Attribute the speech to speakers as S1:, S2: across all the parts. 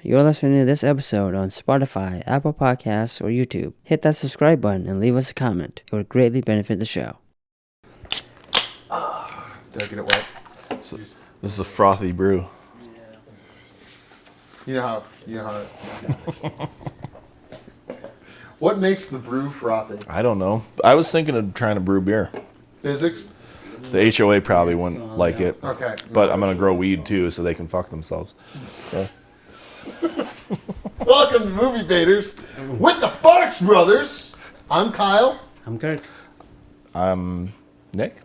S1: You're listening to this episode on Spotify, Apple Podcasts, or YouTube. Hit that subscribe button and leave us a comment. It would greatly benefit the show.
S2: Did I get it wet?
S3: So, this is a frothy brew.
S2: You know how. What makes the brew frothy?
S3: I don't know. I was thinking of trying to brew beer.
S2: Physics?
S3: The HOA probably wouldn't like it.
S2: Okay.
S3: But I'm going to grow weed too so they can fuck themselves. Yeah.
S2: Welcome to Movie Baiters with the Farx brothers. I'm Kyle.
S1: I'm Kirk.
S3: I'm Nick.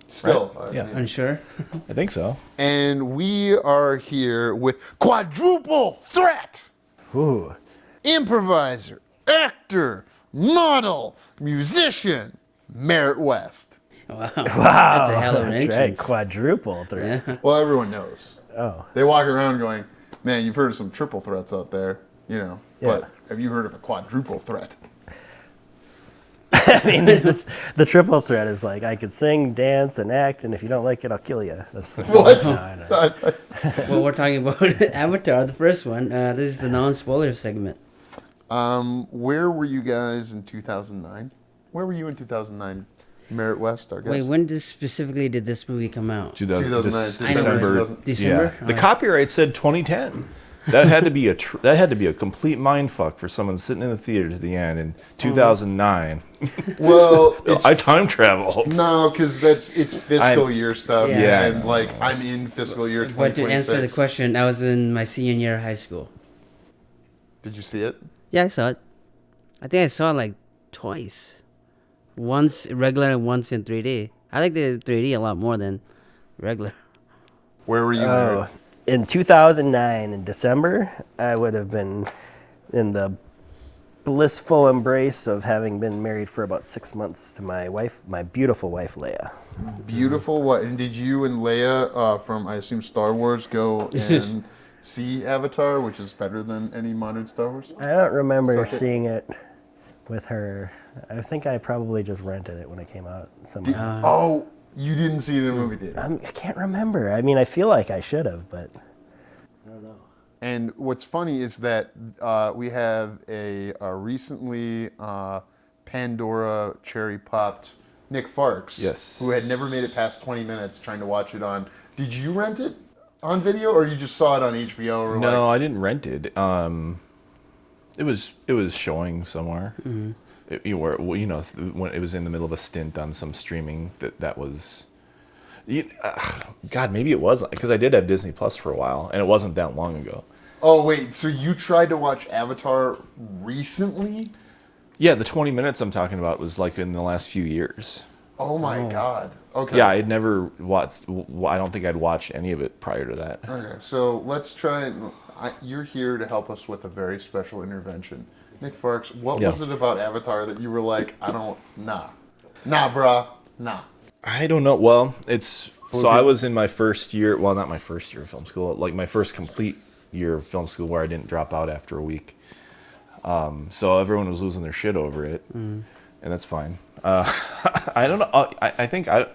S2: Still.
S3: Right? Yeah.
S1: Unsure?
S3: I think so.
S2: And we are here with quadruple threat.
S4: Ooh.
S2: Improviser, actor, model, musician, Merritt West.
S1: Wow.
S4: Wow.
S1: That's a hell of an
S4: That's right.
S1: entrance.
S4: Quadruple threat.
S1: Yeah.
S2: Well, everyone knows.
S4: Oh.
S2: They walk around going, man, you've heard of some triple threats out there, you know.
S4: Yeah.
S2: But have you heard of a quadruple threat?
S4: I mean, the triple threat is like I could sing, dance, and act, and if you don't like it, I'll kill you. That's the
S2: What?
S4: No, I know.
S1: Well, we're talking about Avatar, the first one. This is the non-spoiler segment.
S2: Where were you guys in 2009? Where were you in 2009? Merritt West, our guest.
S1: Wait, when specifically did this movie come out?
S2: 2009,
S3: December.
S1: December?
S3: Yeah. The copyright said 2010. That had to be a complete mindfuck for someone sitting in the theater to the end in 2009.
S2: Well,
S3: I time traveled.
S2: no, because it's fiscal year stuff.
S1: Yeah.
S2: And like I'm in fiscal year 2026.
S1: But to answer the question, I was in my senior year of high school.
S2: Did you see it?
S1: Yeah, I saw it. I think I saw it like twice. Once regular and once in 3D. I like the 3D a lot more than regular.
S2: Where were you? Merritt?
S4: In 2009, in December, I would have been in the blissful embrace of having been married for about 6 months to my wife, my beautiful wife, Leia.
S2: Beautiful. What? And did you and Leia from I assume Star Wars go and see Avatar, which is better than any modern Star Wars?
S4: I don't remember
S2: Suck it.
S4: seeing it with her. I think I probably just rented it when it came out somehow.
S2: Oh, you didn't see it in a movie theater.
S4: I can't remember. I mean, I feel like I should have, but I don't know.
S2: And what's funny is that we have a recently Pandora cherry popped Nick Farx,
S3: Yes.
S2: who had never made it past 20 minutes trying to watch it on. Did you rent it on video, or you just saw it on HBO? Or
S3: No, I didn't rent it. It was showing somewhere.
S1: Mm-hmm.
S3: When it was in the middle of a stint on some streaming that was. God, maybe it was because I did have Disney Plus for a while, and it wasn't that long ago.
S2: Oh wait, so you tried to watch Avatar recently?
S3: Yeah, the 20 minutes I'm talking about was like in the last few years.
S2: Oh my God. Okay.
S3: Yeah, I'd never watched. I don't think I'd watched any of it prior to that.
S2: Okay, so let's try and you're here to help us with a very special intervention. Nick Farx, what was it about Avatar that you were like, nah, brah, nah?
S3: I don't know. Well, I was in my first year. Well, not my first year of film school. Like my first complete year of film school where I didn't drop out after a week. So everyone was losing their shit over it, and that's fine. I don't know. I think I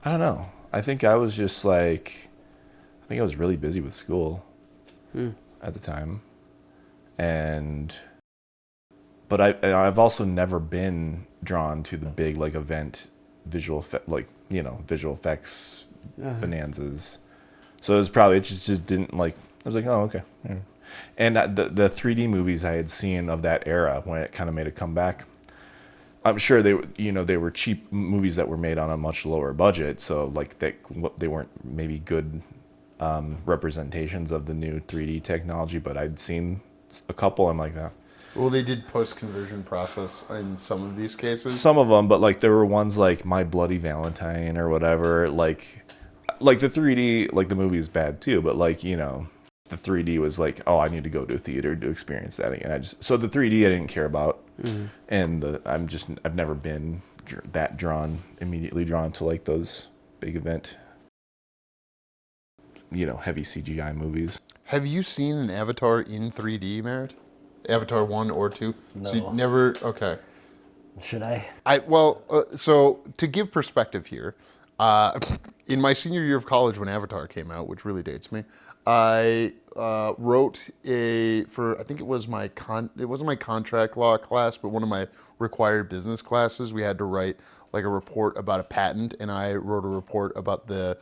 S3: don't know. I think I was just like, I think I was really busy with school at the time, but I've also never been drawn to the big like event visual effects bonanzas. So it just didn't like. I was like, oh, okay. Yeah. And the 3D movies I had seen of that era when it kind of made a comeback, I'm sure they were cheap movies that were made on a much lower budget, so like they weren't maybe good representations of the new 3D technology. But I'd seen a couple. I'm like that.
S2: Well, they did post-conversion process in some of these cases.
S3: Some of them, but like there were ones like My Bloody Valentine or whatever. Like the 3D, like the movie is bad too, but like the 3D was like, oh, I need to go to a theater to experience that again. So the 3D I didn't care about, and I've never been that immediately drawn to like those big event, heavy CGI movies.
S2: Have you seen an Avatar in 3D, Merritt? Avatar 1 or 2?
S4: No.
S2: So you never, okay.
S4: Should I?
S2: So to give perspective here, in my senior year of college when Avatar came out, which really dates me, I wrote I think it was it wasn't my contract law class, but one of my required business classes. We had to write like a report about a patent, and I wrote a report about the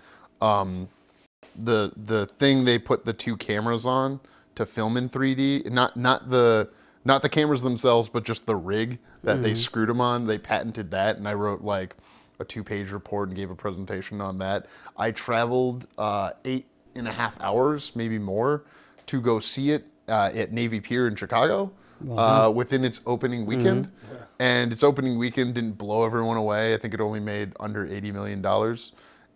S2: thing they put the two cameras on to film in 3D. Not the cameras themselves, but just the rig that they screwed them on. They patented that, and I wrote like a 2-page report and gave a presentation on that. I traveled 8.5 hours, maybe more, to go see it at Navy Pier in Chicago within its opening weekend. And its opening weekend didn't blow everyone away. I think it only made under $80 million.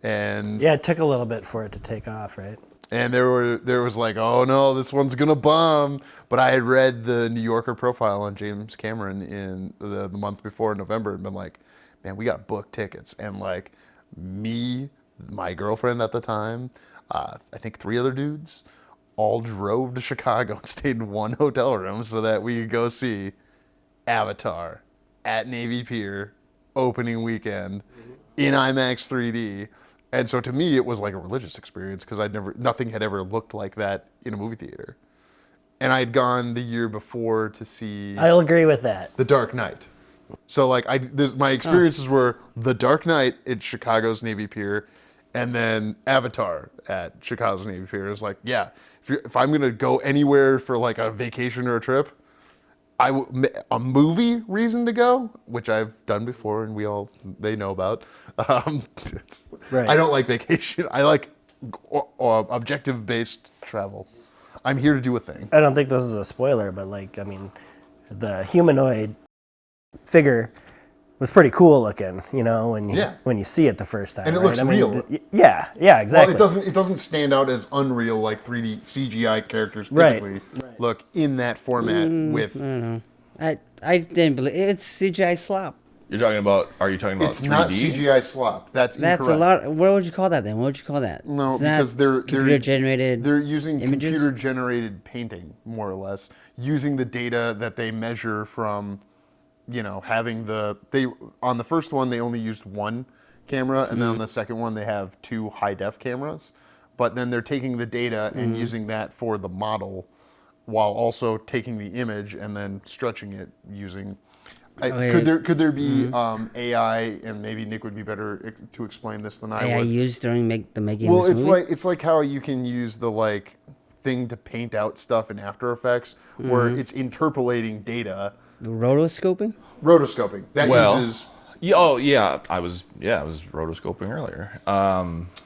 S2: And
S4: yeah, it took a little bit for it to take off, right?
S2: And there was like, oh no, this one's gonna bomb. But I had read the New Yorker profile on James Cameron in the month before, November, and been like, man, we got booked tickets. And like me, my girlfriend at the time, I think 3 other dudes, all drove to Chicago and stayed in one hotel room so that we could go see Avatar at Navy Pier opening weekend in IMAX 3D. And so to me, it was like a religious experience because nothing had ever looked like that in a movie theater. And I had gone the year before to see
S4: I'll agree with that.
S2: The Dark Knight. So like my experiences were The Dark Knight at Chicago's Navy Pier, and then Avatar at Chicago's Navy Pier. It was like, yeah, if I'm gonna go anywhere for like a vacation or a trip, a movie reason to go, which I've done before, and they know about.
S4: Right.
S2: I don't like vacation. I like objective-based travel. I'm here to do a thing.
S4: I don't think this is a spoiler, but like, I mean, the humanoid figure was pretty cool looking, when you see it the first time.
S2: And it
S4: right?
S2: looks real.
S4: Yeah, exactly.
S2: Well, it doesn't stand out as unreal like 3D CGI characters typically look in that format with.
S1: I don't know. I didn't believe it's CGI slop.
S3: Are you talking about
S2: It's
S3: 3D?
S2: not CGI slop. That's incorrect.
S1: A lot. What would you call that then? What would you call that?
S2: No,
S1: It's not
S2: because they're
S1: computer generated.
S2: They're using
S1: images?
S2: computer generated painting, more or less, using the data that they measure from, having on the first one they only used one camera, and then on the second one they have 2 high def cameras, but then they're taking the data and using that for the model, while also taking the image and then stretching it using. Could there be AI, and maybe Nick would be better to explain this than I
S1: AI
S2: would.
S1: used during the making
S2: Well,
S1: of this movie?
S2: it's like how you can use the thing to paint out stuff in After Effects, where it's interpolating data.
S1: Rotoscoping?
S2: Rotoscoping. That uses.
S3: I was rotoscoping earlier.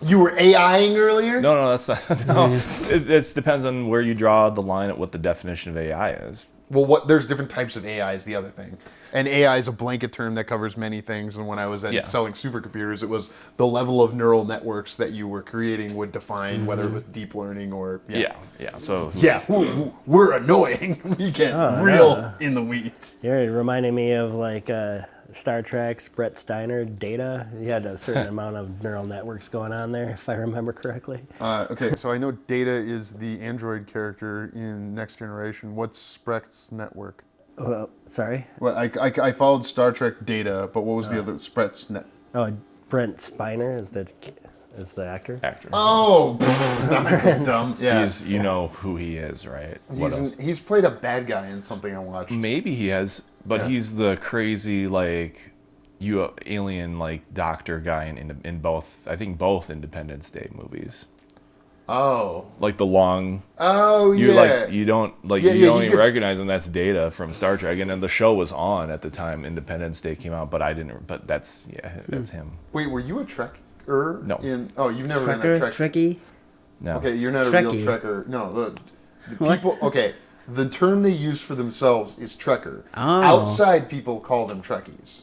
S2: You were AIing earlier?
S3: No, that's not. No, it depends on where you draw the line at what the definition of AI is.
S2: Well, there's different types of AI is the other thing. And AI is a blanket term that covers many things. And when I was selling supercomputers, it was the level of neural networks that you were creating would define whether it was deep learning or...
S3: So
S2: we're annoying. We get real in the weeds.
S4: You're reminding me of like Star Trek's Brett Steiner, Data. He had a certain amount of neural networks going on there, if I remember correctly.
S2: Okay, so I know Data is the android character in Next Generation. What's Brett's network?
S4: Sorry?
S2: Well, I followed Star Trek Data, but what was the other Brett's net?
S4: Oh, Brent Spiner is the actor.
S2: Oh, dumb. Yeah,
S3: you know who he is, right?
S2: He's played a bad guy in something I watched.
S3: Maybe he has, but he's the crazy alien doctor guy in both. I think both Independence Day movies.
S2: Oh,
S3: like the long.
S2: Oh
S3: you
S2: yeah.
S3: You don't even recognize him. That's Data from Star Trek, and then the show was on at the time Independence Day came out, but I didn't. But that's him.
S2: Wait, were you a Trekker?
S3: No.
S2: You've never been a Trek.
S1: Trekkie?
S3: No.
S2: Okay, you're not a real Trekker. No, the people. Okay, the term they use for themselves is Trekker.
S1: Oh.
S2: Outside people call them Trekkies.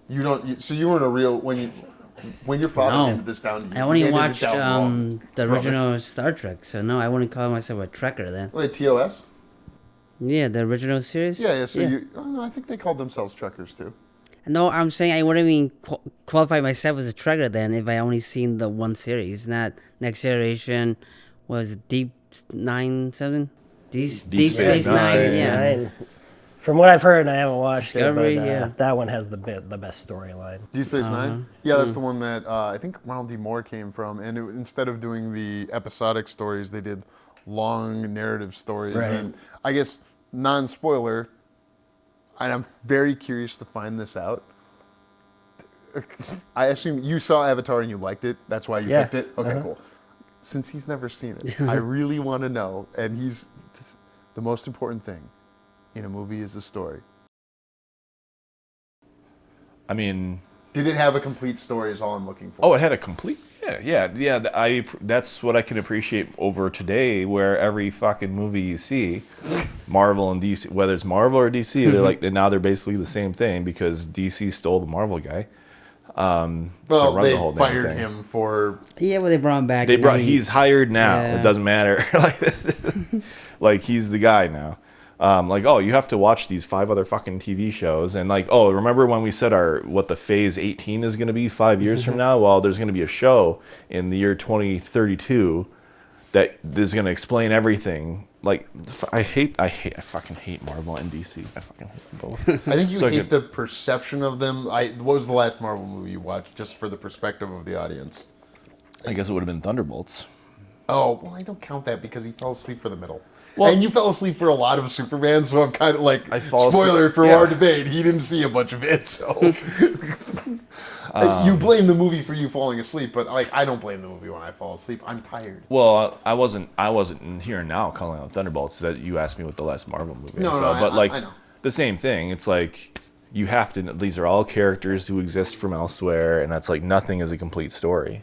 S2: You don't. So you weren't a real when your father handed this down to you.
S1: I only watched the original Star Trek, so no, I wouldn't call myself a Trekker then.
S2: Wait, TOS?
S1: Yeah, the original series?
S2: Yeah. So no, I think they called themselves Trekkers too.
S1: No, I'm saying I wouldn't even qualify myself as a Trekker then if I only seen the one series, not Next Generation. Was it Deep Nine something? Deep Space Nine. Yeah.
S4: From what I've heard, and I haven't watched
S1: Discovery,
S4: it, but
S1: yeah.
S4: that one has the best storyline.
S2: Deep Space Nine? Yeah, that's the one that I think Ronald D. Moore came from. And instead of doing the episodic stories, they did long narrative stories.
S4: Right.
S2: And I guess, non-spoiler, and I'm very curious to find this out. I assume you saw Avatar and you liked it. That's why you picked it? Okay, cool. Since he's never seen it, I really want to know. And the most important thing in a movie is the story.
S3: I mean,
S2: did it have a complete story is all I'm looking for.
S3: Oh, it had a complete... Yeah. That's what I can appreciate over today, where every fucking movie you see, Marvel and DC, whether it's Marvel or DC, they're like, now they're basically the same thing because DC stole the Marvel guy.
S2: Well,
S3: to run
S2: they
S3: the whole damn
S2: fired
S3: thing.
S2: him for...
S1: Yeah, well, they brought him back.
S3: He's hired now.
S1: Yeah.
S3: It doesn't matter. Like he's the guy now. You have to watch these 5 other fucking TV shows, and remember when we said what the phase 18 is going to be 5 years from now? Well, there's going to be a show in the year 2032 that is going to explain everything. Like, I fucking hate Marvel and DC. I fucking hate them both.
S2: I think you hate the perception of them. What was the last Marvel movie you watched, just for the perspective of the audience?
S3: I guess it would have been Thunderbolts.
S2: Oh, well, I don't count that because he fell asleep for the middle.
S3: Well,
S2: and you fell asleep for a lot of Superman, so I'm kind of like,
S3: fall
S2: spoiler
S3: asleep,
S2: for
S3: yeah.
S2: our debate, he didn't see a bunch of it, so... you blame the movie for you falling asleep, but I don't blame the movie when I fall asleep. I'm tired.
S3: Well, I wasn't in here now calling out Thunderbolts. That you asked me what the last Marvel movie
S2: No,
S3: I
S2: no,
S3: saw, but
S2: I know.
S3: the same thing. It's like you have to. These are all characters who exist from elsewhere, and that's like nothing is a complete story.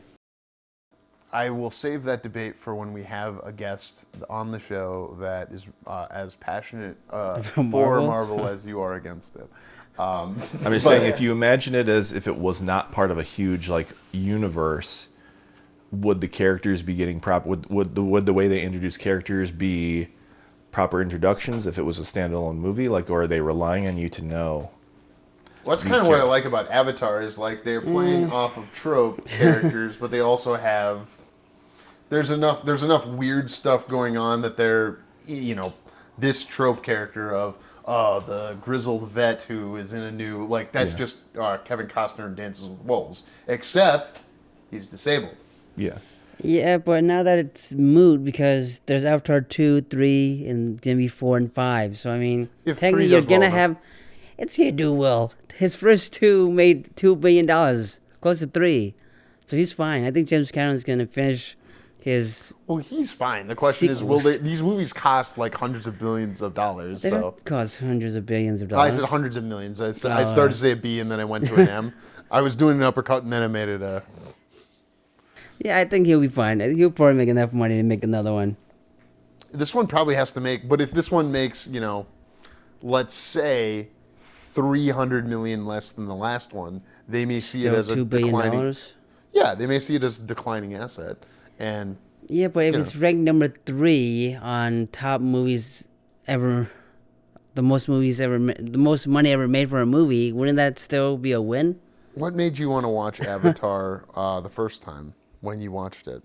S2: I will save that debate for when we have a guest on the show that is as passionate for Marvel as you are against it.
S3: I'm just saying, if you imagine it as if it was not part of a huge universe, would the characters be getting would the way they introduce characters be proper introductions if it was a standalone movie? Or are they relying on you to know?
S2: Well, that's kind of what I like about Avatar is they're playing off of trope characters, but they also have there's enough weird stuff going on that they're this trope character of the grizzled vet who is in a new that's just Kevin Costner in Dances with Wolves, except he's disabled.
S3: Yeah.
S1: Yeah, but now that it's moot because there's Avatar 2, 3, and then be 4 and 5. So I mean,
S2: If
S1: technically
S2: 3
S1: you're
S2: does
S1: gonna
S2: well
S1: have. It's gonna do well. His first 2 made $2 billion, close to 3. So he's fine. I think James Cameron's gonna finish his.
S2: Well, he's fine. The question is, will these movies cost hundreds of billions of dollars?
S1: They
S2: So
S1: don't cost hundreds of billions of
S2: I
S1: dollars.
S2: said hundreds of millions. I started to say a B and then I went to an M. I was doing an uppercut and then I made it a.
S1: Yeah, I think he'll be fine. He'll probably make enough money to make another one.
S2: This one probably has to make, but if this one makes, let's say 300 million less than the last one, they may see it as a
S1: $2 billion.
S2: declining. Yeah, they may see it as a declining asset, and
S1: Yeah, but if it's ranked number 3 on top movies ever, the most money ever made for a movie, wouldn't that still be a win?
S2: What made you want to watch Avatar the first time when you watched it?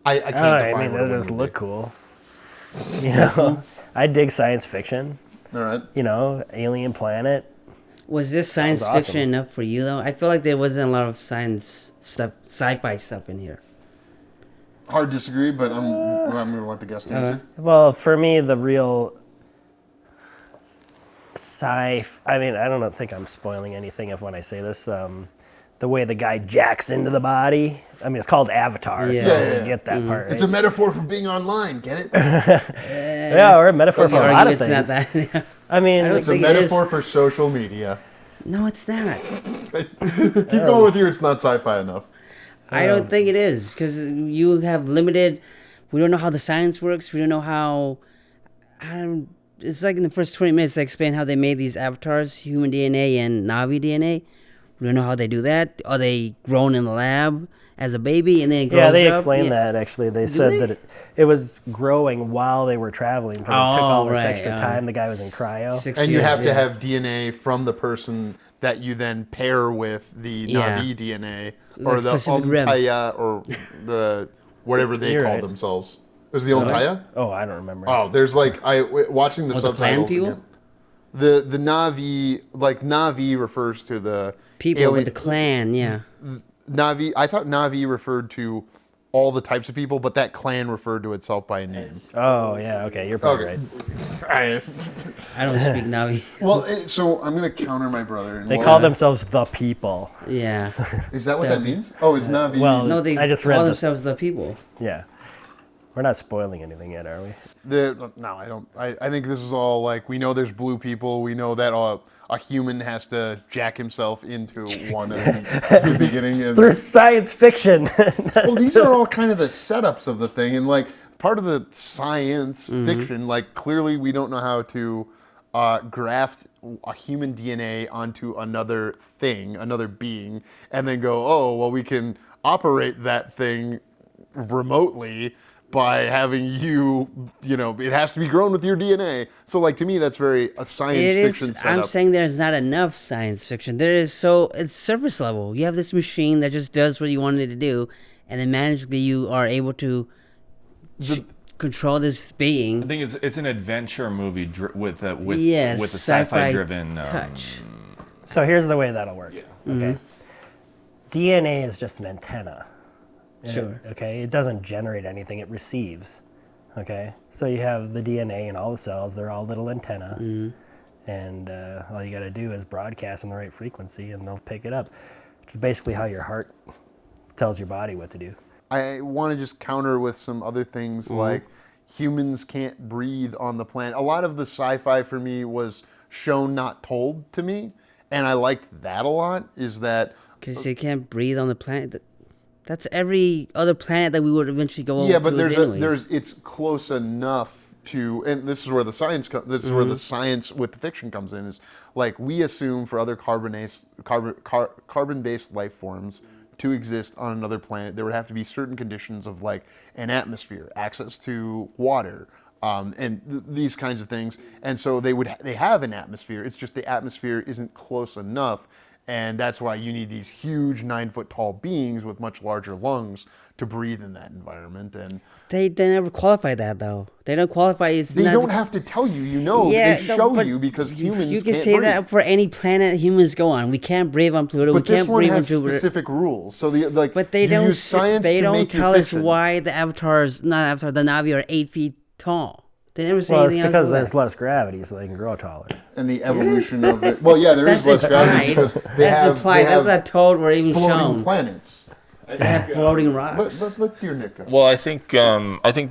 S2: I can't define what
S4: it does look cool. I dig science fiction.
S2: All right.
S4: Alien planet.
S1: Was this science
S4: Sounds
S1: fiction
S4: awesome.
S1: enough for you though? I feel like there wasn't a lot of science stuff, sci-fi stuff in here.
S2: Hard disagree, but I'm going to let the guest answer.
S4: Well, for me, the real I don't think I'm spoiling anything when I say this. The way the guy jacks into the body. I mean, it's called Avatar, so
S2: Yeah.
S4: we get that part. Right?
S2: It's a metaphor for being online. Get it?
S4: or a metaphor for a lot of
S1: It's not
S4: things.
S1: that.
S4: I mean,
S2: It's a
S1: think it is.
S2: metaphor for social media.
S1: No, it's not.
S2: Keep going with your. It's not sci-fi enough.
S1: I don't think it is because you have limited. We don't know how the science works. We don't know how. It's like in the first 20 minutes they explain how they made these avatars, human DNA and Navi DNA. We don't know how they do that. Are they grown in the lab as a baby and then it grows
S4: yeah, they
S1: up?
S4: explained that actually. They said that it was growing while they were traveling because it took all this extra time. The guy was in cryo.
S1: 6
S2: And you
S1: years,
S2: have to
S1: yeah.
S2: have DNA from the person that you then pair with the Navi DNA or
S1: Like
S2: the
S1: Pacific Rim.
S2: Umpaya or the whatever they
S4: You're
S2: call
S4: right.
S2: themselves. It was the Umpaya?
S4: Oh, I don't remember.
S2: Oh, there's watching the
S1: Oh, the plant
S2: subtitles
S1: people?
S2: again. The Na'vi, like Na'vi refers to the
S1: People
S2: alien,
S1: with the clan, yeah.
S2: Na'vi. I thought Na'vi referred to all the types of people, but that clan referred to itself by a name.
S4: Oh yeah, okay, you're probably
S2: Okay.
S4: right.
S1: I don't speak Navi.
S2: Well, so I'm gonna counter my brother. And
S4: They call themselves the people.
S1: Yeah.
S2: Is that what that means? Oh, is Na'vi?
S4: Well,
S1: No, they
S4: I just
S1: call
S4: read the-
S1: themselves the people.
S4: Yeah. We're not spoiling anything yet, are we?
S2: No, I don't. I think this is all like, we know there's blue people. We know that a human has to jack himself into one in the beginning. And,
S4: Through science fiction.
S2: well, these are all kind of the setups of the thing, and like part of the science fiction. Like clearly, we don't know how to graft a human DNA onto another thing, another being, and then go, oh, well, we can operate that thing remotely by having it has to be grown with your DNA. So, like, to me, that's very a science fiction setup.
S1: I'm saying there's not enough science fiction. It's surface level. You have this machine that just does what you want it to do, and then magically you are able to control this being.
S3: I think it's an adventure movie with a
S1: Yes,
S3: sci-fi driven
S1: touch.
S4: So here's the way that'll work.
S1: Mm-hmm.
S4: Okay. DNA is just an antenna.
S1: Sure.
S4: Okay. It doesn't generate anything. It receives. Okay. So you have the DNA in all the cells. They're all little antenna.
S1: Mm-hmm.
S4: And all you got to do is broadcast on the right frequency, and they'll pick it up. It's basically how your heart tells your body what to do.
S2: I want to just counter with some other things like humans can't breathe on the planet. A lot of the sci-fi for me was shown, not told to me, and I liked that a lot. Is that
S1: Because you can't breathe on the planet. That's every other planet that we would eventually go over.
S2: yeah, but
S1: anyways.
S2: it's close enough to, and this is where the science this is where the science with the fiction comes in. Is like, we assume for other carbon-based life forms to exist on another planet, there would have to be certain conditions of like an atmosphere, access to water, and these kinds of things. And so they have an atmosphere. It's just the atmosphere isn't close enough. And that's why you need these huge 9-foot tall beings with much larger lungs to breathe in that environment. And
S1: They never qualify that though. They don't qualify.
S2: they don't have to tell you. You know,
S1: Yeah,
S2: they
S1: no,
S2: show
S1: but
S2: you because humans
S1: You can
S2: can't
S1: say
S2: breathe.
S1: that for any planet humans go on. We can't breathe on Pluto.
S2: But
S1: we can't
S2: this one
S1: breathe
S2: has
S1: on Jupiter.
S2: specific rules. So
S1: But they
S2: you
S1: don't.
S2: use science
S1: They
S2: to
S1: don't
S2: make
S1: tell
S2: your
S1: us
S2: fiction.
S1: why the Navi are 8 feet tall. They never say
S4: Well, it's
S1: anything
S4: because
S1: else.
S4: there's less gravity, so they can grow taller.
S2: And the evolution of it. Well, yeah, there is less gravity because they
S1: That's implied.
S2: have
S1: That's not told or even
S2: floating
S1: shown.
S2: planets.
S1: They have floating rocks.
S2: Let dear Nick go.
S3: Well, I think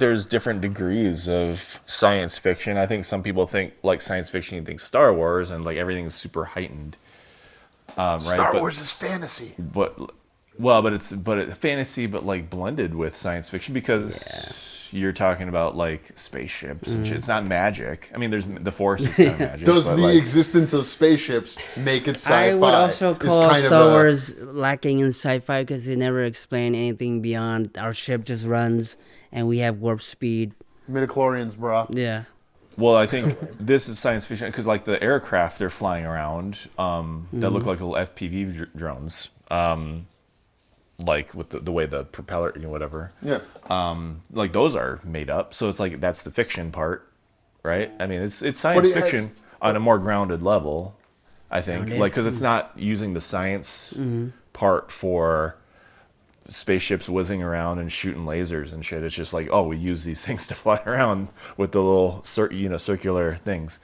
S3: there's different degrees of science fiction. I think some people think like science fiction, you think Star Wars, and like everything's super heightened.
S2: Star Wars is fantasy.
S3: But it's fantasy, but like blended with science fiction because you're talking about like spaceships and shit. It's not magic. I mean, there's the Force is kind of magic.
S2: Does
S3: but,
S2: the
S3: like,
S2: existence of spaceships make it sci-fi?
S1: I would also
S2: Is
S1: call
S2: kind of
S1: Star
S2: a-
S1: Wars lacking in sci-fi because they never explain anything beyond our ship just runs and we have warp speed.
S2: midichlorians, bro.
S1: Yeah.
S3: Well, I think this is science fiction because like the aircraft they're flying around that look like little FPV drones. Like with the way the propeller, whatever.
S2: Yeah.
S3: Like those are made up. So it's like that's the fiction part, right? I mean, it's
S2: But
S3: science
S2: it has-
S3: fiction on a more grounded level, I think. Like because it's not using the science part for spaceships whizzing around and shooting lasers and shit. It's just like, oh, we use these things to fly around with the little circular things.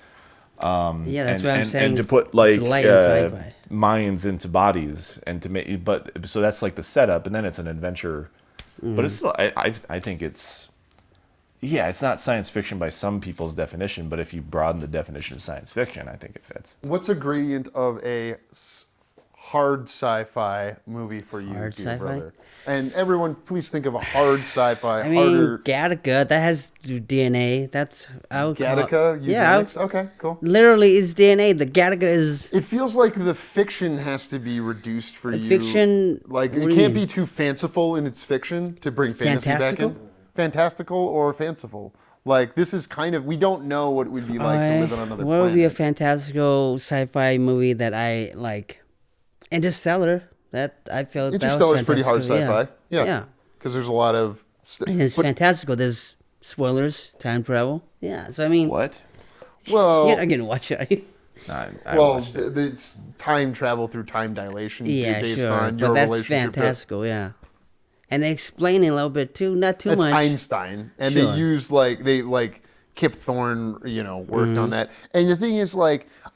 S1: Yeah, that's what I'm saying.
S3: And to put like
S1: It's light and sci-fi.
S3: minds into bodies and to make, but so that's like the setup, and then it's an adventure. But it's still, I think it's not science fiction by some people's definition. But if you broaden the definition of science fiction, I think it fits.
S2: What's a gradient of a hard sci-fi movie for you,
S1: Hard
S2: dear
S1: sci-fi?
S2: brother? And everyone, please think of a hard sci-fi.
S1: I mean,
S2: harder.
S1: Gattaca, that has DNA. That's I would call
S2: Gattaca,
S1: it. Yeah,
S2: eugenics. Okay, cool.
S1: literally it's DNA. The Gattaca is
S2: It feels like the fiction has to be reduced for you.
S1: fiction.
S2: Like,
S1: what
S2: it
S1: do you
S2: can't
S1: mean?
S2: be too fanciful in its fiction to bring fantasy back in. Fantastical or fanciful. Like, this is kind of, we don't know what it would be like to live on another
S1: what
S2: planet.
S1: would be a fantastical sci-fi movie that I like? Interstellar. That I felt
S2: Interstellar
S1: that
S2: is pretty hard
S1: fantastical,
S2: sci-fi. Yeah. Because there's a lot of...
S1: And it's fantastical. There's spoilers, time travel. Yeah, so I mean,
S3: What?
S2: Well,
S1: you're not gonna watch it, are you?
S3: I
S2: Well,
S3: watched it.
S2: it's time travel through time dilation
S1: Yeah,
S2: based
S1: sure.
S2: on your
S1: But that's
S2: relationship
S1: fantastical, yeah. And they explain it a little bit too, not too
S2: That's
S1: much.
S2: Einstein, and
S1: Sure.
S2: they use Kip Thorne, worked on that. And the thing is,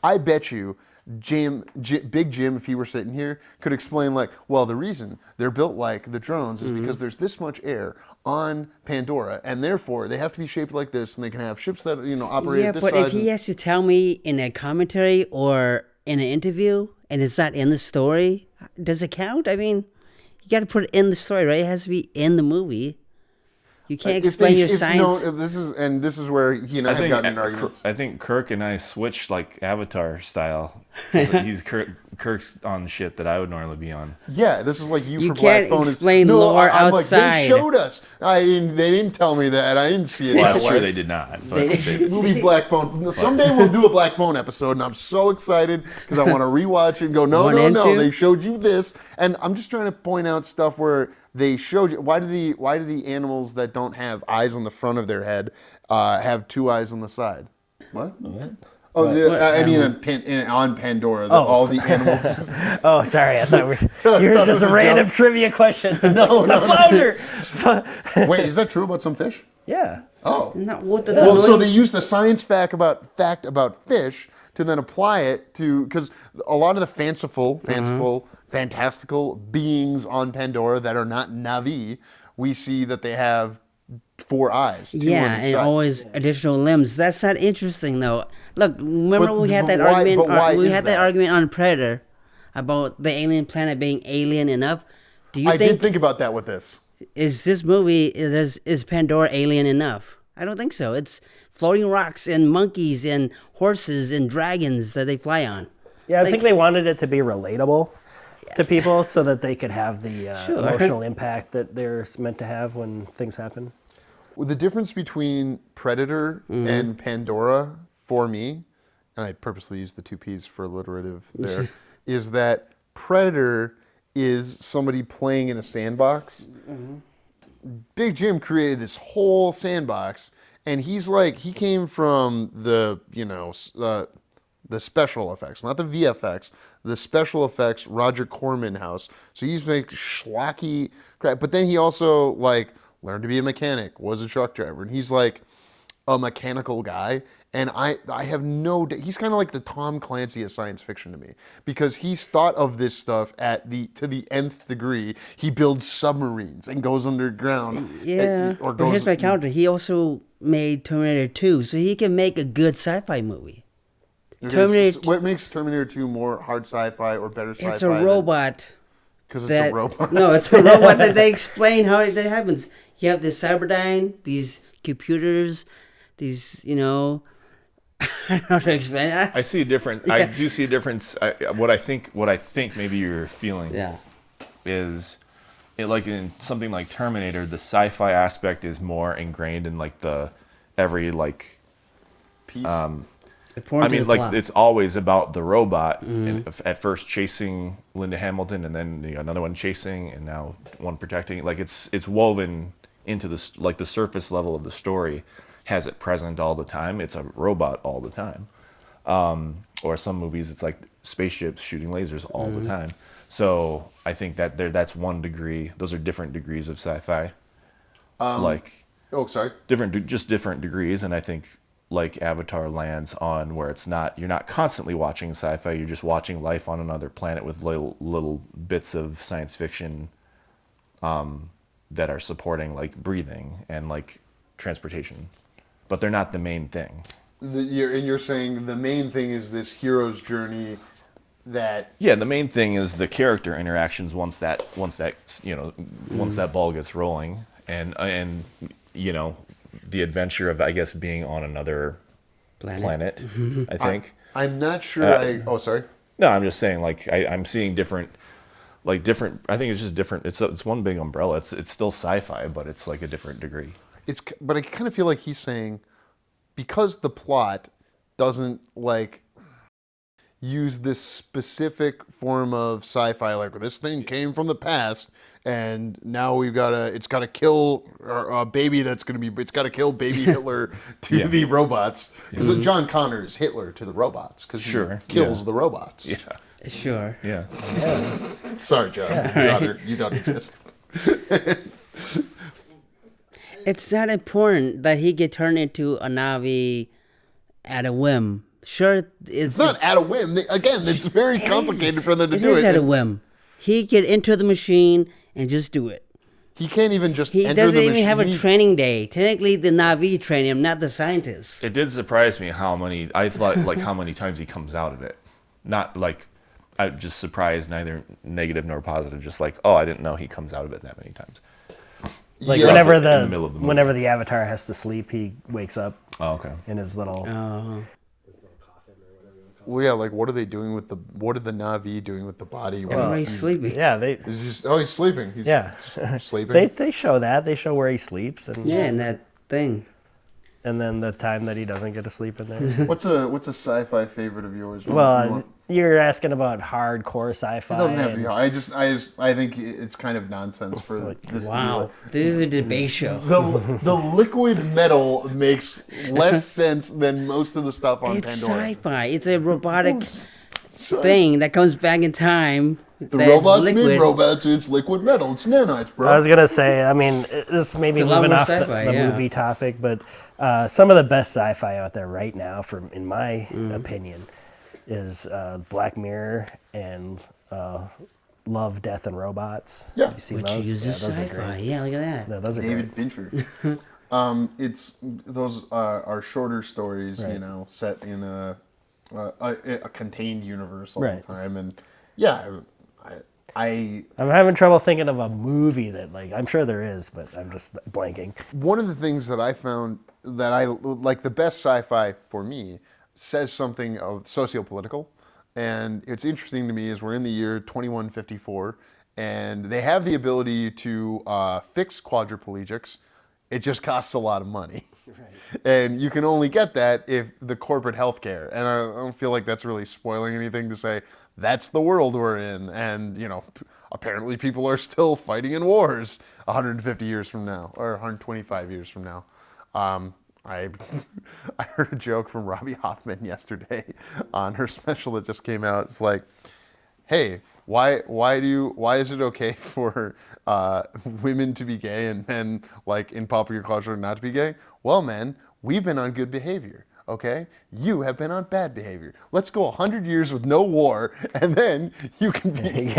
S2: I bet you, Big Jim, if he were sitting here, could explain the reason they're built like the drones is because there's this much air on Pandora, and therefore they have to be shaped like this, and they can have ships that operate
S1: Yeah,
S2: at this
S1: but
S2: size.
S1: if he has to tell me in a commentary or in an interview and it's not in the story, does it count? I mean, you got to put it in the story, right? It has to be in the movie. You can't explain your science.
S2: This is where he and I have gotten in arguments.
S3: I think Kirk and I switched Avatar style. Kirk's on shit that I would normally be on.
S2: Yeah, this is like you
S1: You
S2: for Black
S1: can't
S2: Phone.
S1: explain lore
S2: I'm
S1: outside.
S2: they showed us. They didn't tell me that. I didn't see it
S3: Well,
S2: that
S3: that's
S2: way.
S3: true, they did not. But
S2: Leave Black Phone. Someday we'll do a Black Phone episode, and I'm so excited because I want to rewatch it and go, no. They showed you this, and I'm just trying to point out stuff where they showed you. Why do the animals that don't have eyes on the front of their head have two eyes on the side? What? Oh, I mean, on Pandora, all the animals.
S4: Oh, sorry. I thought you were just a random trivia question.
S2: No,
S4: Flounder.
S2: Wait, is that true about some fish?
S4: Yeah.
S2: Oh.
S1: No, what the
S2: Well, so they used a science fact about fish to then apply it to, because a lot of the fanciful, fantastical beings on Pandora that are not Na'vi, we see that they have 4 eyes. 2
S1: Yeah,
S2: on each
S1: and
S2: side.
S1: always additional limbs. That's not interesting, though. Look, remember
S2: But-
S1: we had
S2: but
S1: that
S2: why-
S1: argument.
S2: but why
S1: We
S2: is
S1: had that
S2: that?
S1: argument on Predator about the alien planet being alien enough. Do you
S2: I did think about that with this.
S1: is this movie is Pandora alien enough? I don't think so. It's floating rocks and monkeys and horses and dragons that they fly on.
S4: Yeah, I think they wanted it to be relatable to people so that they could have the
S1: Sure.
S4: emotional impact that they're meant to have when things happen.
S2: Well, the difference between Predator and Pandora, for me, and I purposely used the 2 P's for alliterative there, is that Predator is somebody playing in a sandbox. Big Jim created this whole sandbox, and he came from the special effects, not the VFX, the special effects Roger Corman house. So he's make schlocky crap, but then he also learned to be a mechanic, was a truck driver, and he's a mechanical guy. And I have he's kind of like the Tom Clancy of science fiction to me, because he's thought of this stuff to the nth degree. He builds submarines and goes underground.
S1: Yeah, but here's my counter. He also made Terminator 2, so he can make a good sci-fi movie.
S2: What makes Terminator 2 more hard sci-fi or better sci-fi?
S1: It's a robot.
S2: Because it's a robot.
S1: No, it's a robot that they explain how it happens. You have this Cyberdyne, these computers, these, I don't know how to explain it.
S3: I see a different. I do see a difference. What I think maybe you're feeling is, in something like Terminator, the sci-fi aspect is more ingrained in the every
S2: Piece.
S3: I mean, it's always about the robot, and at first chasing Linda Hamilton, and then you got another one chasing, and now one protecting. It's woven into the surface level of the story, has it present all the time. It's a robot all the time. Or some movies, it's like spaceships shooting lasers all the time. So I think that that's one degree. Those are different degrees of sci-fi.
S2: Sorry.
S3: Different degrees, and I think Avatar lands on where you're not constantly watching sci-fi, you're just watching life on another planet with little bits of science fiction that are supporting breathing and transportation, but they're not the main thing.
S2: You're saying the main thing is this hero's journey that...
S3: Yeah, the main thing is the character interactions once that ball gets rolling, and the adventure of, I guess, being on another planet. I think.
S2: I'm not sure. Sorry.
S3: No, I'm just saying. I'm seeing different. I think it's just different. It's one big umbrella. It's still sci-fi, but it's a different degree.
S2: But I kind of feel like he's saying, because the plot doesn't use this specific form of sci-fi, like this thing came from the past, and now it's got to kill a baby it's got to kill baby Hitler to the robots. Because John Connor is Hitler to the robots because he kills the robots.
S3: Yeah.
S1: Sure.
S3: Yeah.
S2: Sorry, John Connor, you don't exist.
S1: It's not important that he get turned into a Navi at a whim. Sure,
S2: It's not at a whim. It's very complicated for them to do it.
S1: It is at a whim. He get into the machine and just do it.
S2: He can't even just
S1: He
S2: enter
S1: doesn't
S2: the
S1: even
S2: machine.
S1: have a training day. Technically, the Navi train him, not the scientists.
S3: It did surprise me how many times he comes out of it. Not like, I'm just surprised, neither negative nor positive. Just like, oh, I didn't know he comes out of it that many times.
S4: Like
S2: Yeah,
S4: whenever
S3: in the middle of the movie.
S4: whenever the Avatar has to sleep, he wakes up
S3: Oh, okay.
S4: in his little.
S2: Well, yeah, like what are they doing with what are the Navi doing with the body?
S1: Everybody's sleeping.
S4: Yeah, they.
S2: He's just he's sleeping. He's
S4: Yeah.
S2: just sleeping.
S4: They show that. They show where he sleeps and
S1: Yeah, and that thing.
S4: and then the time that he doesn't get to sleep in there.
S2: What's a sci-fi favorite of yours?
S4: Well, you're asking about hardcore sci-fi.
S2: it doesn't have to
S4: and-
S2: be hard. I think it's kind of nonsense for this.
S1: Wow, this is a debate show.
S2: The liquid metal makes less sense than most of the stuff on
S1: It's
S2: Pandora.
S1: sci-fi. It's a robotic thing that comes back in time.
S2: The robots made robots. It's liquid metal. It's nanites, bro.
S4: I was gonna say. I mean, this may be
S1: It's a lot
S4: moving
S1: more
S4: off the
S1: sci-fi, yeah.
S4: movie topic, but some of the best sci-fi out there right now, in my opinion, is Black Mirror and Love, Death, and Robots.
S2: Yeah.
S4: Have you seen
S1: Which
S4: those?
S1: uses
S4: those are
S1: sci-fi.
S4: great.
S1: Yeah, look at that.
S4: No, those are
S2: David
S4: great.
S2: Fincher. Those are shorter stories,
S4: Right.
S2: set in a contained universe all
S4: Right.
S2: the time, and yeah, I
S4: I'm having trouble thinking of a movie that, like, I'm sure there is, but I'm just blanking.
S2: one of the things that I found that I like the best sci-fi for me says something of sociopolitical, and it's interesting to me is we're in the year 2154, and they have the ability to fix quadriplegics. It just costs a lot of money. Right. And you can only get that if the corporate healthcare. And I don't feel like that's really spoiling anything to say that's the world we're in. And, apparently people are still fighting in wars 150 years from now or 125 years from now. I heard a joke from Robbie Hoffman yesterday on her special that just came out. It's like, hey, why is it okay for women to be gay and men, like in popular culture, not to be gay? Well, men, we've been on good behavior. Okay, you have been on bad behavior. Let's go 100 years with no war, and then you can be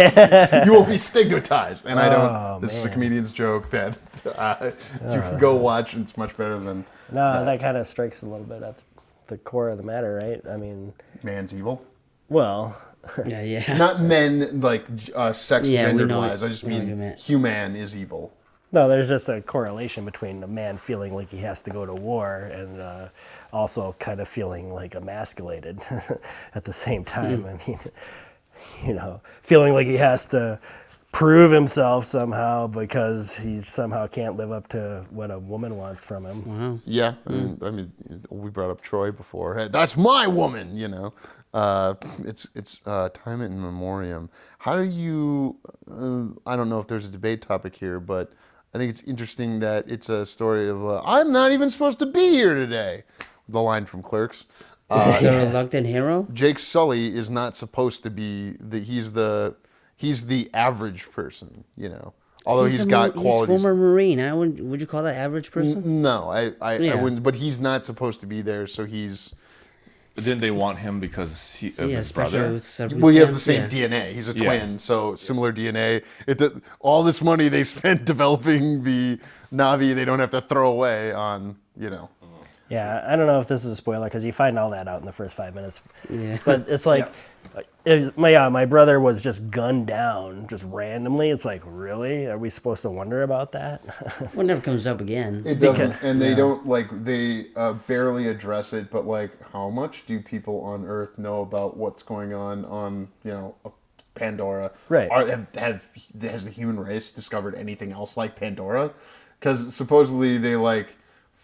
S2: you will be stigmatized. And I don't. This is a comedian's joke that you can go watch, and it's much better than.
S4: No, that kind of strikes a little bit at the core of the matter, right? I mean,
S2: Man's evil.
S4: well,
S1: Yeah.
S2: Not men like sex
S1: Yeah, we
S2: gendered
S1: know
S2: wise.
S1: it.
S2: I just
S1: We know what you
S2: mean
S1: meant.
S2: human is evil.
S4: no, there's just a correlation between a man feeling like he has to go to war and also kind of feeling like emasculated at the same time. I mean, feeling like he has to prove himself somehow because he somehow can't live up to what a woman wants from him.
S2: Yeah, I mean, we brought up Troy before. Hey, that's my woman, It's time in memoriam. How do you? I don't know if there's a debate topic here, but I think it's interesting that it's a story of I'm not even supposed to be here today. The line from Clerks.
S1: The reluctant hero?
S2: Jake Sully is not supposed to be he's the average person, Although he's got qualities.
S1: He's former Marine. Would you call that average person?
S2: No, I
S1: Yeah.
S2: wouldn't. But he's not supposed to be there, so he's.
S3: Didn't they want him because of his brother?
S2: Well, he has the same DNA. He's a twin, so similar DNA. All this money they spent developing the Navi, they don't have to throw away on,
S4: Yeah, I don't know if this is a spoiler because you find all that out in the first 5 minutes.
S1: Yeah.
S4: But it's like, my brother was just gunned down just randomly. It's like, really? Are we supposed to wonder about that?
S1: Well, it never comes up again.
S2: It doesn't, and they don't they barely address it. But how much do people on Earth know about what's going on Pandora?
S4: Right.
S2: Has the human race discovered anything else like Pandora? Because supposedly they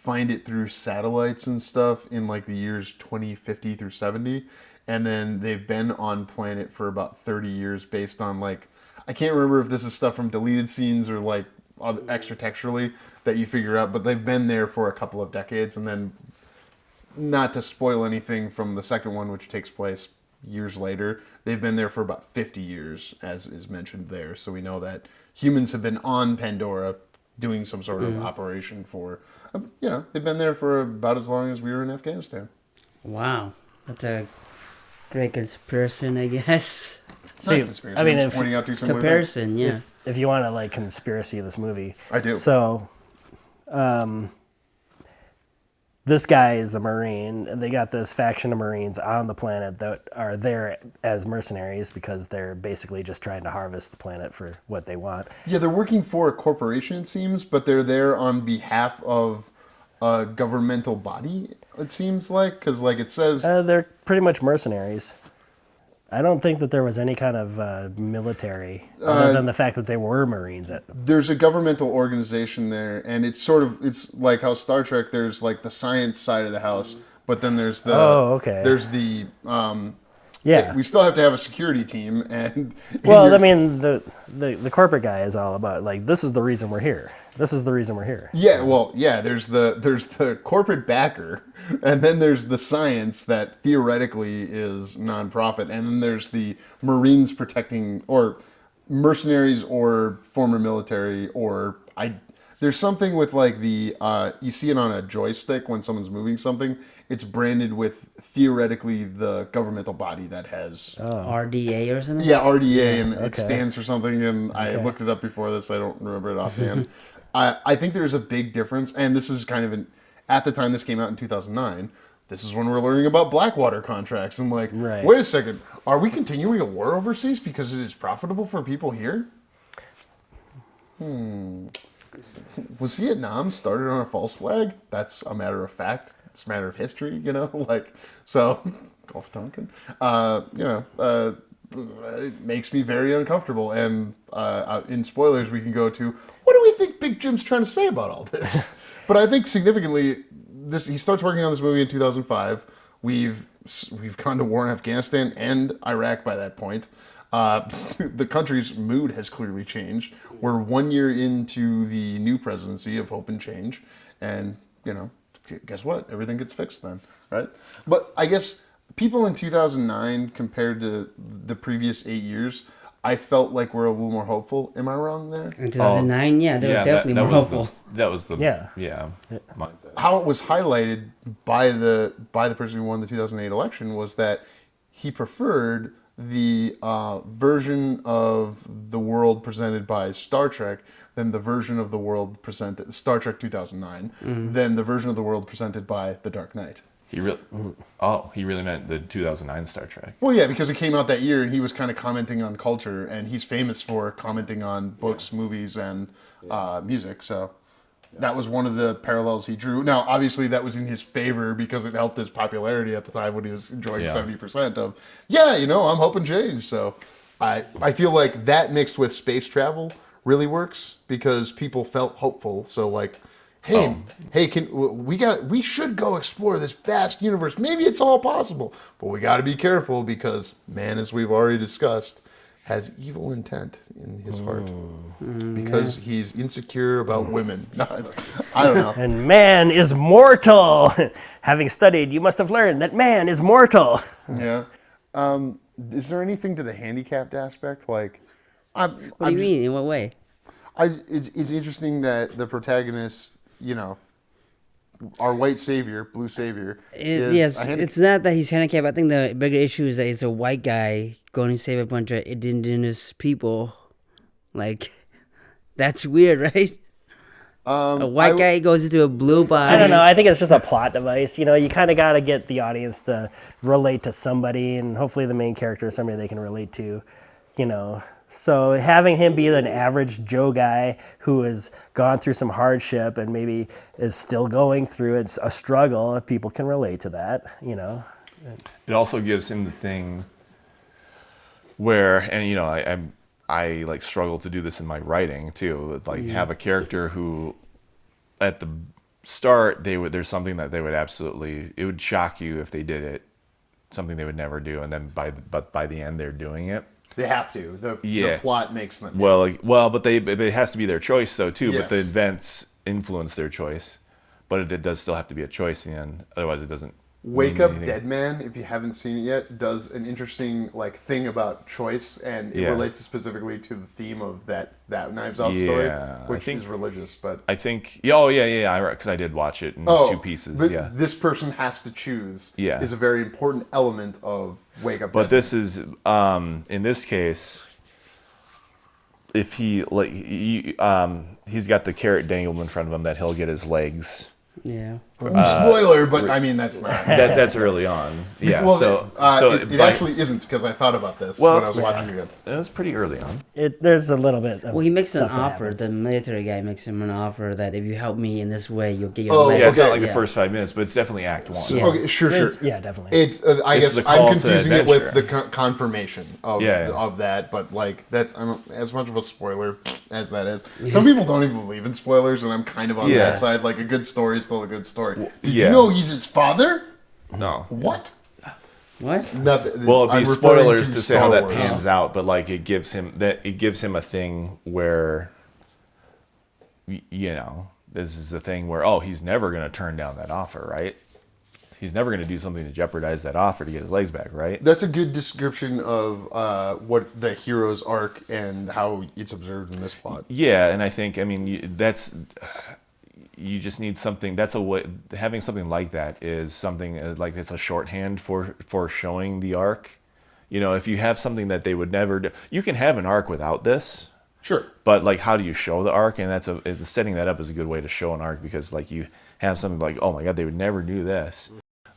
S2: find it through satellites and stuff in like the years 2050 through 70. And then they've been on planet for about 30 years based on like, I can't remember if this is stuff from deleted scenes or like extra textually that you figure out, but they've been there for a couple of decades. And then, not to spoil anything from the second one, which takes place years later, they've been there for about 50 years, as is mentioned there. So we know that humans have been on Pandora doing some sort of operation for, they've been there for about as long as we were in Afghanistan.
S1: Wow. That's a great comparison, I guess.
S2: It's not conspiracy. I mean, I'm just pointing out two similar
S1: comparison, yeah.
S4: If you want to like conspiracy this movie,
S2: I do.
S4: So, this guy is a Marine, and they got this faction of Marines on the planet that are there as mercenaries because they're basically just trying to harvest the planet for what they want.
S2: Yeah, they're working for a corporation, it seems, but they're there on behalf of a governmental body, it seems like, because like it says...
S4: they're pretty much mercenaries. I don't think that there was any kind of military, other than the fact that they were Marines.
S2: There's a governmental organization there, and it's like how Star Trek, there's like the science side of the house, but then there's the... There's the... we still have to have a security team, and...
S4: Well, I mean, the corporate guy is all about, like, this is the reason we're here. This is the reason we're here.
S2: Yeah, well, yeah, there's the corporate backer, and then there's the science that theoretically is nonprofit, and then there's the Marines protecting, or mercenaries, or former military, or there's something with like the you see it on a joystick when someone's moving something. It's branded with theoretically the governmental body that has
S1: RDA or something.
S2: Yeah, RDA, and it stands for something. And I looked it up before this. I don't remember it offhand. I think there's a big difference, and this is kind of at the time this came out in 2009. This is when we're learning about Blackwater contracts and like, wait a second, are we continuing a war overseas because it is profitable for people here? Was Vietnam started on a false flag? That's a matter of fact. It's a matter of history, like, so, Gulf of Tonkin, it makes me very uncomfortable. And in spoilers, we can go to, what do we think Big Jim's trying to say about all this? But I think significantly, he starts working on this movie in 2005. We've gone to war in Afghanistan and Iraq by that point. The country's mood has clearly changed. We're 1 year into the new presidency of hope and change, and guess what? Everything gets fixed then, right? But I guess people in 2009 compared to the previous 8 years, I felt like we're a little more hopeful. Am I wrong there?
S1: In 2009, they were definitely more hopeful.
S3: That was the mindset.
S2: How it was highlighted by the person who won the 2008 election was that he preferred the version of the world presented by Star Trek than the version of the world presented Star Trek 2009 than the version of the world presented by The Dark Knight.
S3: He really meant the 2009 Star Trek.
S2: Well, yeah, because it came out that year, and he was kind of commenting on culture, and he's famous for commenting on books, movies, and music. So that was one of the parallels he drew. Now, obviously, that was in his favor because it helped his popularity at the time when he was enjoying 70% of, I'm hoping change. So I feel like that mixed with space travel really works because people felt hopeful. So like, hey, we should go explore this vast universe. Maybe it's all possible, but we got to be careful because man, as we've already discussed, has evil intent in his heart because he's insecure about women. I don't know.
S4: And man is mortal. Having studied, you must have learned that man is mortal.
S2: Yeah. Is there anything to the handicapped aspect? Like,
S1: what do you mean? In what way?
S2: It's interesting that the protagonist, our white savior, blue savior,
S1: it's not that he's handicapped. I think the bigger issue is that he's a white guy going to save a bunch of indigenous people. Like, that's weird, right? A white guy goes into a blue body.
S4: I don't know. I think it's just a plot device. You kind of got to get the audience to relate to somebody, and hopefully the main character is somebody they can relate to, So having him be an average Joe guy who has gone through some hardship and maybe is still going through a struggle, people can relate to that,
S3: It also gives him the thing where, and I like struggle to do this in my writing too, like have a character who at the start, there's something that they would absolutely, it would shock you if they did it, something they would never do, and then by the end they're doing it.
S2: They have to. The plot makes them.
S3: But it has to be their choice though too. Yes. But the events influence their choice, but it does still have to be a choice in the end. Otherwise, it doesn't.
S2: Wake Up Dead Man, if you haven't seen it yet, does an interesting thing about choice, and it relates specifically to the theme of that Knives Out story, which is religious. But
S3: I think, because I did watch it in 2 pieces.
S2: This person has to choose.
S3: Yeah.
S2: Is a very important element of Wake Up.
S3: But
S2: Dead
S3: this is in this case, if he's got the carrot dangled in front of him that he'll get his legs.
S1: Yeah.
S2: Spoiler, but I mean that's not.
S3: That's early on. Yeah.
S2: Well, it actually isn't, because I thought about this when I was watching it.
S3: It was pretty early on.
S4: There's a little bit.
S1: Well, he makes an offer. The military guy makes him an offer that if you help me in this way, you'll get your legs.
S3: Yeah, it's not like the first 5 minutes, but it's definitely Act 1.
S2: Yeah. Okay, sure.
S4: Yeah, definitely.
S2: It's I guess I'm confusing it with the confirmation of that, but that's as much of a spoiler as that is. Some people don't even believe in spoilers, and I'm kind of on that side. Like, a good story is still a good story. Did you know he's his father?
S3: No.
S2: What?
S3: Well, it'd be spoilers to say how that pans out, but it gives him a thing where, this is a thing where he's never going to turn down that offer, right? He's never going to do something to jeopardize that offer to get his legs back, right?
S2: That's a good description of what the hero's arc and how it's observed in this plot.
S3: Yeah, and I think you just need something. That's a way. Having something like that is something it's a shorthand for showing the arc. If you have something that they would never do, you can have an arc without this.
S2: Sure.
S3: But how do you show the arc? And setting that up is a good way to show an arc, because you have something like, oh my God, they would never do this.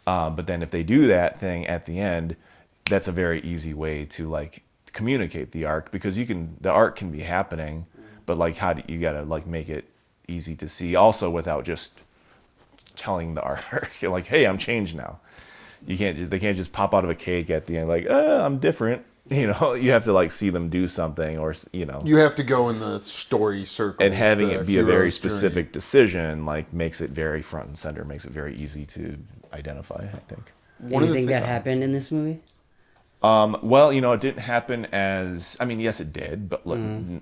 S3: But then if they do that thing at the end, that's a very easy way to communicate the arc, because the arc can be happening, but you gotta make it easy to see also without just telling the arc hey, I'm changed now. They can't just pop out of a cake at the end I'm different. You have to see them do something, or
S2: you have to go in the story circle,
S3: and having it be a very specific decision makes it very front and center, makes it very easy to identify, I think.
S1: Do you think that happened in this movie?
S3: Well, it didn't happen as, yes, it did, but I'm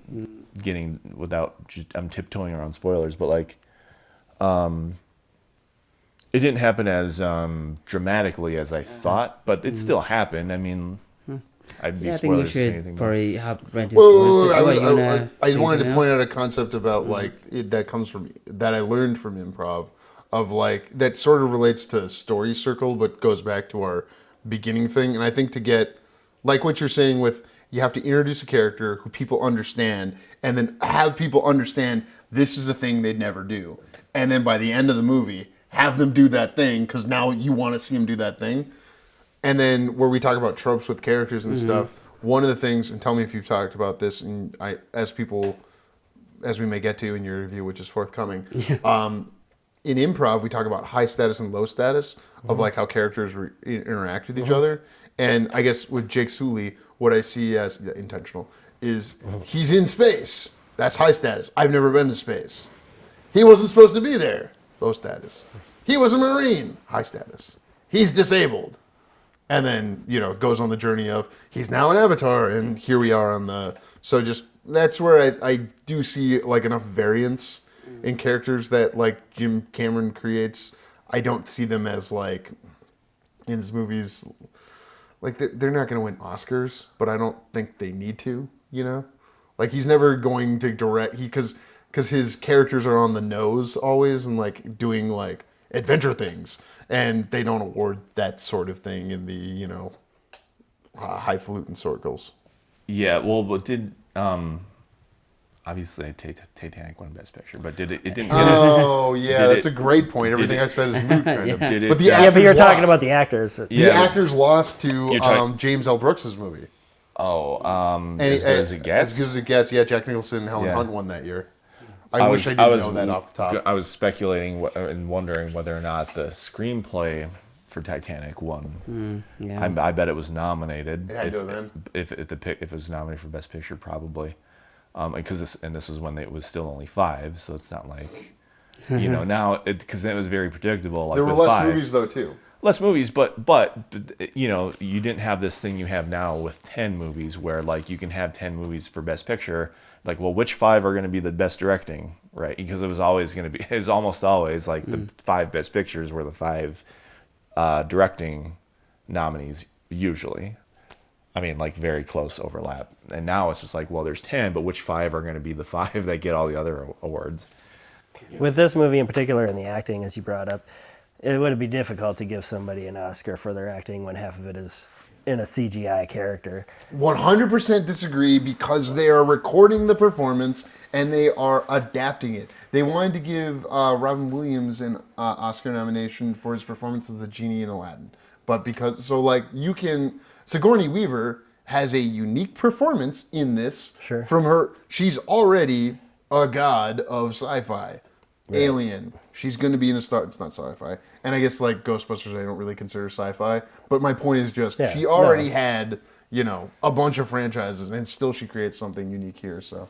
S3: tiptoeing around spoilers, but it didn't happen as dramatically as I thought, but it still happened. I'd be spoilers to say anything.
S1: Probably hop right to spoilers.
S2: I wanted to point out a concept about that I learned from improv, of that sort of relates to story circle, but goes back to our beginning thing. And I think to get what you're saying with, you have to introduce a character who people understand, and then have people understand this is the thing they'd never do, and then by the end of the movie have them do that thing because now you want to see them do that thing. And then where we talk about tropes with characters and stuff, one of the things, and tell me if you've talked about this, and as we may get to in your review, which is forthcoming. In improv, we talk about high status and low status of how characters interact with each other. And I guess with Jake Sully, what I see as intentional is he's in space. That's high status. I've never been to space. He wasn't supposed to be there. Low status. He was a Marine. High status. He's disabled. And then, goes on the journey of he's now an avatar, and here we are on the... So just, that's where I do see enough variance in characters that Jim Cameron creates. I don't see them as in his movies, they're not going to win Oscars, but I don't think they need to, he's never going to direct, because his characters are on the nose always, and doing adventure things, and they don't award that sort of thing in the highfalutin circles.
S3: Yeah, well, but did obviously Titanic won Best Picture, but did it? It didn't.
S2: That's a great point. Everything I said is moot, kind of.
S3: Did it?
S2: But
S4: but you're talking about the actors.
S2: The actors lost to James L. Brooks' movie.
S3: As good as it gets.
S2: As good as it gets. Yeah, Jack Nicholson and Helen Hunt won that year. I wish I didn't know that off the top.
S3: I was speculating and wondering whether or not the screenplay for Titanic won. I bet it was nominated.
S2: It had to have been.
S3: If it was nominated for Best Picture, probably. Because this was when it was still only 5, so it's not like. You know, now because then it was very predictable. Like
S2: There were
S3: with
S2: less
S3: 5.
S2: movies though too.
S3: Less movies, but you know, you didn't have this thing you have now with 10 movies where like you can have 10 movies for best picture. Like, well, which 5 are going to be the best directing, right? Because it was always going to be, it was almost always like the 5 best pictures were the 5 directing nominees usually. I mean, like very close overlap. And now it's just like, well, there's 10, but which 5 are going to be the 5 that get all the other awards?
S4: With this movie in particular and the acting, as you brought up, it would be difficult to give somebody an Oscar for their acting when half of it is in a CGI character.
S2: 100% disagree because they are recording the performance and they are adapting it. They wanted to give Robin Williams an Oscar nomination for his performance as the genie in Aladdin. But because, so like you can, Sigourney Weaver has a unique performance in this.
S4: Sure.
S2: From her, she's already a god of sci-fi. Right. Alien. She's going to be in a star. It's not sci-fi. And I guess like Ghostbusters I don't really consider sci-fi. But my point is just she already had, you know, a bunch of franchises and still she creates something unique here. So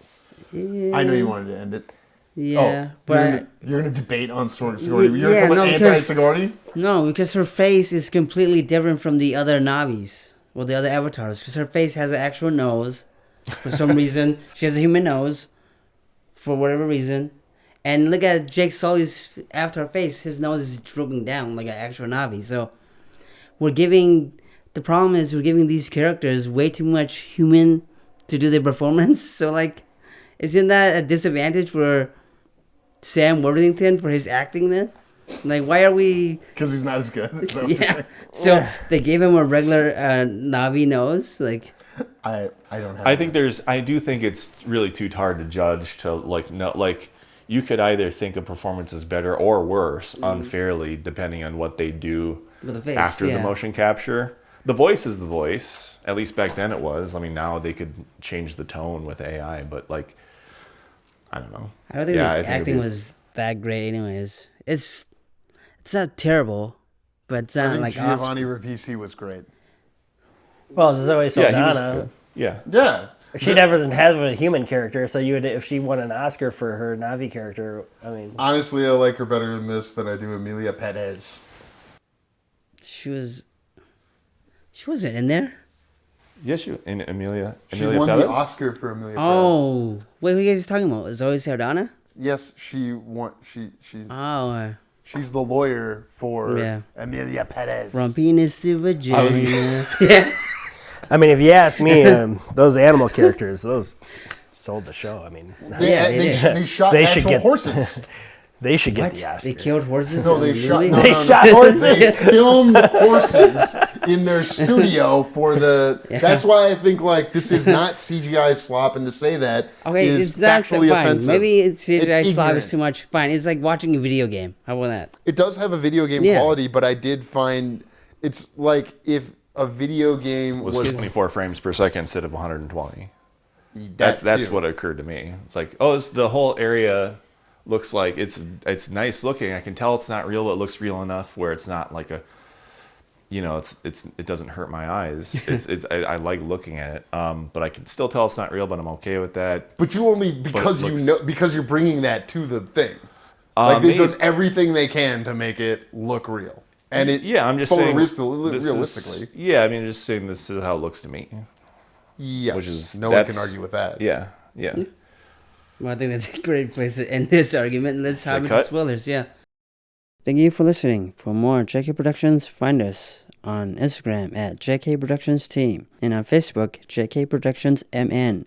S2: I know you wanted to end it.
S1: Yeah. But
S2: you're gonna debate on Sigourney. You're
S1: yeah,
S2: gonna come anti-Sigourney?
S1: No, because her face is completely different from the other Navis. Well, the other avatars. Because her face has an actual nose. For some reason. She has a human nose. For whatever reason. And look at Jake Sully's after face. His nose is drooping down like an actual Navi. So the problem is we're giving these characters way too much human to do their performance. So like, isn't that a disadvantage for Sam Worthington for his acting then? Like, why are we?
S2: Because he's not as good.
S1: Yeah. So they gave him a regular Navi nose. Like,
S2: I don't have.
S3: I do think it's really too hard to judge to like no like. You could either think a performance is better or worse unfairly depending on what they do
S1: with the face,
S3: after the motion capture. The voice is the voice. At least back then it was. I mean, now they could change the tone with AI, but like, I don't know.
S1: I don't think the acting was that great anyways. It's not terrible, but it's not like
S2: Giovanni Ribisi was great.
S4: Well, Zoe Saldana.
S2: Yeah.
S4: She never has a human character, so you would, if she won an Oscar for her Navi character, I mean...
S2: Honestly, I like her better in this than I do Emilia Perez.
S1: She wasn't in there?
S3: Yes, in Emilia
S2: She won
S3: Perez?
S2: the Oscar for Emilia Perez.
S1: Oh, wait, who are you guys talking about? Zoe Saldana?
S2: Yes, she won. She's the lawyer for Emilia Perez.
S1: From penis to vagina.
S4: Yeah. I mean, if you ask me, those animal characters, those sold the show. I mean,
S2: they shot actual horses.
S4: They should get the Oscar.
S1: They killed horses?
S2: No, they
S4: shot horses.
S2: They filmed horses in their studio for the. Yeah. That's why I think like this is not CGI slop, and to say that is factually offensive.
S1: Maybe it's CGI slop is too much. Fine, it's like watching a video game. How about that?
S2: It does have a video game quality, but I did find it's like if a video game was
S3: 24 frames per second instead of 120. That's what occurred to me. It's like, the whole area looks like it's nice looking. I can tell it's not real, but it looks real enough where it's not like it doesn't hurt my eyes. I like looking at it, but I can still tell it's not real. But I'm okay with that.
S2: But you only because you're bringing that to the thing. Like they've done everything they can to make it look real. And
S3: I'm just saying
S2: realistically.
S3: I mean, just saying this is how it looks to me.
S2: Yes, which is no one can argue with that.
S3: Yeah.
S1: Well, I think that's a great place to end this argument. Let's have into spoilers. Yeah. Thank you for listening. For more JK Productions, find us on Instagram at JK Productions Team and on Facebook JK Productions MN.